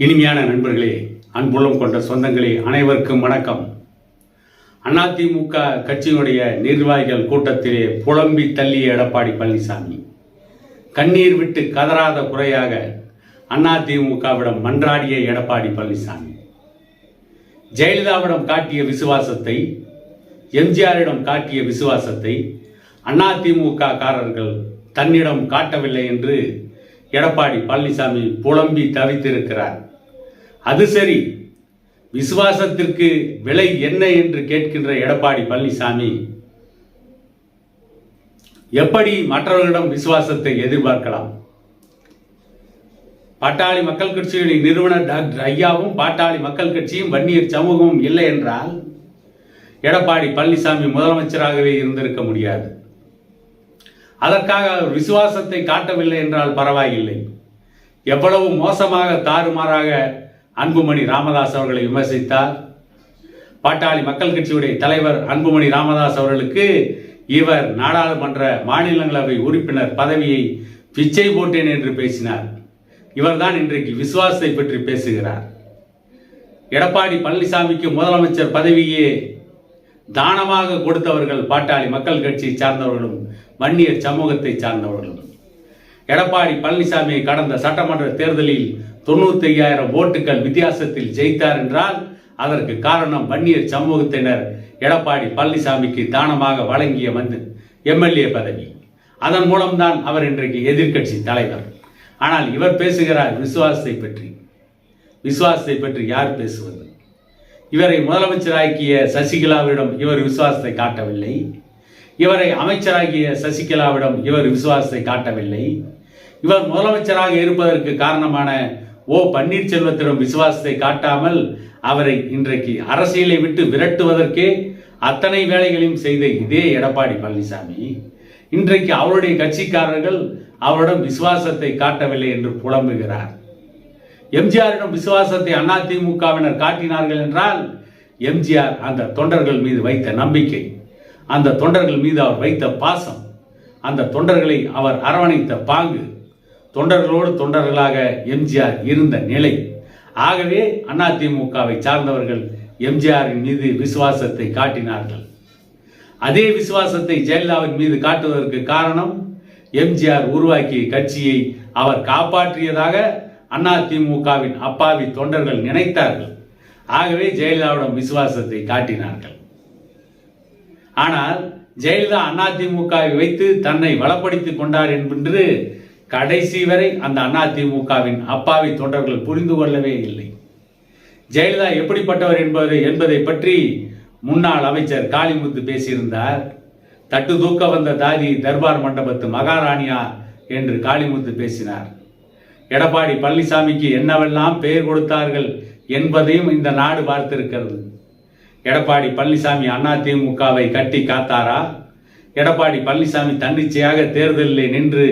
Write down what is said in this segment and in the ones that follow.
இனிமையான நண்பர்களே, அன்புள்ளம் கொண்ட சொந்தங்களே, அனைவருக்கும் வணக்கம். அதிமுக கட்சியினுடைய நிர்வாகிகள் கூட்டத்திலே புலம்பி தள்ளிய எடப்பாடி பழனிசாமி கண்ணீர் விட்டு கதறாத குறையாக அதிமுகவிடம் மன்றாடிய எடப்பாடி பழனிசாமி ஜெயலலிதாவிடம் காட்டிய விசுவாசத்தை, எம்ஜிஆரிடம் காட்டிய விசுவாசத்தை அதிமுக காரர்கள் தன்னிடம் காட்டவில்லை என்று எடப்பாடி பழனிசாமி புலம்பி தவித்திருக்கிறார். அது சரி, விசுவாசத்திற்கு விலை என்ன என்று கேட்கின்ற எடப்பாடி பழனிசாமி எப்படி மற்றவர்களிடம் விசுவாசத்தை எதிர்பார்க்கலாம்? பாட்டாளி மக்கள் கட்சிகளின் நிறுவனர் டாக்டர் ஐயாவும் பாட்டாளி மக்கள் கட்சியும் வன்னியர் சமூகமும் இல்லை என்றால் எடப்பாடி பழனிசாமி முதலமைச்சராகவே இருந்திருக்க முடியாது. அதற்காக அவர் விசுவாசத்தை காட்டவில்லை என்றால் பரவாயில்லை. எவ்வளவு மோசமாக தாறுமாறாக அன்புமணி ராமதாஸ் அவர்களை விமர்சித்தார். பாட்டாளி மக்கள் கட்சியுடைய தலைவர் அன்புமணி ராமதாஸ் அவர்களுக்கு இவர் நாடாளுமன்ற மாநிலங்களவை உறுப்பினர் பதவியை பிச்சை போட்டேன் என்று பேசினார். இவர்தான் இன்றைக்கு விசுவாசத்தை பற்றி பேசுகிறார். எடப்பாடி பழனிசாமிக்கு முதலமைச்சர் பதவியே தானமாக கொடுத்தவர்கள் பாட்டாளி மக்கள் கட்சியை சார்ந்தவர்களும் வன்னியர் சமூகத்தை சார்ந்தவர்களும். எடப்பாடி பழனிசாமி கடந்த சட்டமன்ற தேர்தலில் 95,000 ஓட்டுகள் வித்தியாசத்தில் ஜெயித்தார் என்றால் அதற்கு காரணம் வன்னியர் சமூகத்தினர் எடப்பாடி பழனிசாமிக்கு தானமாக வழங்கிய எம்எல்ஏ பதவி. அதன் மூலம்தான் அவர் இன்றைக்கு எதிர்க்கட்சி தலைவர். ஆனால் இவர் பேசுகிறார் விசுவாசத்தை பற்றி. விசுவாசத்தை பற்றி யார் பேசுவது? இவரை முதலமைச்சராக்கிய சசிகலாவிடம் இவர் விசுவாசத்தை காட்டவில்லை. இவரை அமைச்சராகிய சசிகலாவிடம் இவர் விசுவாசத்தை காட்டவில்லை. இவர் முதலமைச்சராக இருப்பதற்கு காரணமான பன்னீர்செல்வத்திடம் விசுவாசத்தை காட்டாமல் அவரை இன்றைக்கு அரசியலை விட்டு விரட்டுவதற்கே அத்தனை வேலைகளையும் செய்த இதே எடப்பாடி பழனிசாமி இன்றைக்கு அவருடைய கட்சிக்காரர்கள் அவரிடம் விசுவாசத்தை காட்டவில்லை என்று புலம்புகிறார். எம்ஜிஆரிடம் விசுவாசத்தை அதிமுகவினர் காட்டினார்கள் என்றால் எம்ஜிஆர் அந்த தொண்டர்கள் மீது வைத்த நம்பிக்கை, அந்த தொண்டர்கள் மீது அவர் வைத்த பாசம், அந்த தொண்டர்களை அவர் அரவணைத்த பாங்கு, தொண்டர்களோடு தொண்டர்களாக எம்ஜிஆர் இருந்த நிலை. ஆகவே அதிமுகவை சார்ந்தவர்கள் எம்ஜிஆரின் மீது விசுவாசத்தை காட்டினார்கள். அதே விசுவாசத்தை ஜெயலலிதாவின் மீது காட்டுவதற்கு காரணம் எம்ஜிஆர் உருவாக்கிய கட்சியை அவர் காப்பாற்றியதாக அதிமுகவின் அப்பாவி தொண்டர்கள் நினைத்தார்கள். ஆகவே ஜெயலலிதாவிடம் விசுவாசத்தை காட்டினார்கள். ஆனால் ஜெயலலிதா அதிமுகவை வைத்து தன்னை வளப்படுத்திக் கொண்டார் என்று கடைசி வரை அந்த அதிமுகவின் அப்பாவி தொண்டர்கள் புரிந்து கொள்ளவே இல்லை. ஜெயலலிதா எப்படிப்பட்டவர் என்பதை பற்றி முன்னாள் அமைச்சர் காளிமுத்து பேசியிருந்தார். தட்டு தூக்க வந்த தாதி தர்பார் மண்டபத்து மகாராணியா என்று காளிமுத்து பேசினார். எடப்பாடி பழனிசாமிக்கு என்னவெல்லாம் பெயர் கொடுத்தார்கள் என்பதையும் இந்த நாடு பார்த்திருக்கிறது. எடப்பாடி பழனிசாமி அதிமுகவை கட்டி காத்தாரா? எடப்பாடி பழனிசாமி தன்னிச்சையாக தேர்தலில் நின்று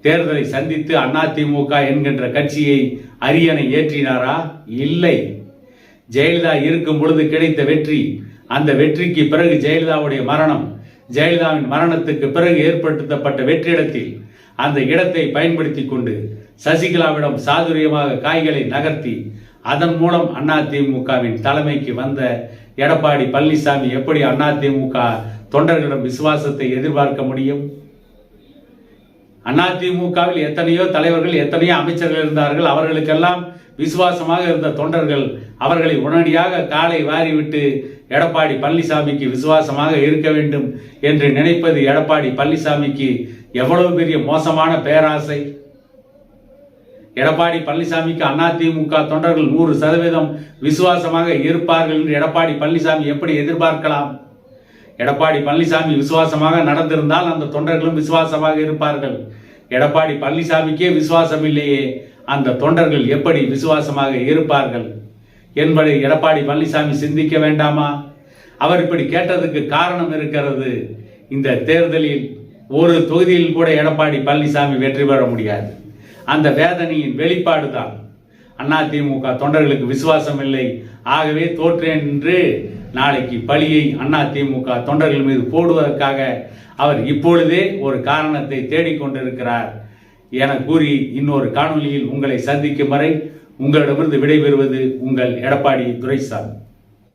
தேர்தலை சந்தித்து அதிமுக என்கின்ற கட்சியை அரியணை ஏற்றினாரா? இல்லை. ஜெயலலிதா இருக்கும் பொழுது கிடைத்த வெற்றி, அந்த வெற்றிக்கு பிறகு ஜெயலலிதாவுடைய மரணம், ஜெயலலிதாவின் மரணத்துக்கு பிறகு ஏற்படுத்தப்பட்ட வெற்றிடத்தில் அந்த இடத்தை பயன்படுத்தி கொண்டு சசிகலாவிடம் சாதுரியமாக காய்களை நகர்த்தி அதன் மூலம் அதிமுகவின் தலைமைக்கு வந்த எடப்பாடி பழனிசாமி எப்படி அதிமுக தொண்டர்களிடம் விசுவாசத்தை எதிர்பார்க்க முடியும்? அதிமுகவில் எத்தனையோ தலைவர்கள், எத்தனையோ அமைச்சர்கள் இருந்தார்கள். அவர்களுக்கெல்லாம் விசுவாசமாக இருந்த தொண்டர்கள் அவர்களை உடனடியாக காலை வாரிவிட்டு எடப்பாடி பழனிசாமிக்கு விசுவாசமாக இருக்க வேண்டும் என்று நினைப்பது எடப்பாடி பழனிசாமிக்கு எவ்வளவு பெரிய மோசமான பேராசை! எடப்பாடி பழனிசாமிக்கு அதிமுக தொண்டர்கள் 100% விசுவாசமாக இருப்பார்கள் என்று எடப்பாடி பழனிசாமி எப்படி எதிர்பார்க்கலாம்? எடப்பாடி பழனிசாமி விசுவாசமாக நடந்திருந்தால் அந்த தொண்டர்களும் விசுவாசமாக இருப்பார்கள். எடப்பாடி பழனிசாமிக்கே விசுவாசம் இல்லையே, அந்த தொண்டர்கள் எப்படி விசுவாசமாக இருப்பார்கள் என்பதை எடப்பாடி பழனிசாமி சிந்திக்க வேண்டாமா? அவர் இப்படி கேட்டதுக்கு காரணம் இருக்கிறது. இந்த தேர்தலில் ஒரு தொகுதியில் கூட எடப்பாடி பழனிசாமி வெற்றி பெற முடியாது. அந்த வேதனையின் வெளிப்பாடு தான். அதிமுக தொண்டர்களுக்கு விசுவாசம் இல்லை, ஆகவே தோற்றேன் என்று நாளைக்கு பழியை அதிமுக தொண்டர்கள் மீது போடுவதற்காக அவர் இப்பொழுதே ஒரு காரணத்தை தேடிக்கொண்டிருக்கிறார் என கூறி இன்னொரு காணொலியில் உங்களை சந்திக்கும் வரை உங்களிடமிருந்து விடைபெறுவது உங்கள் எடப்பாடி துரைசாமி.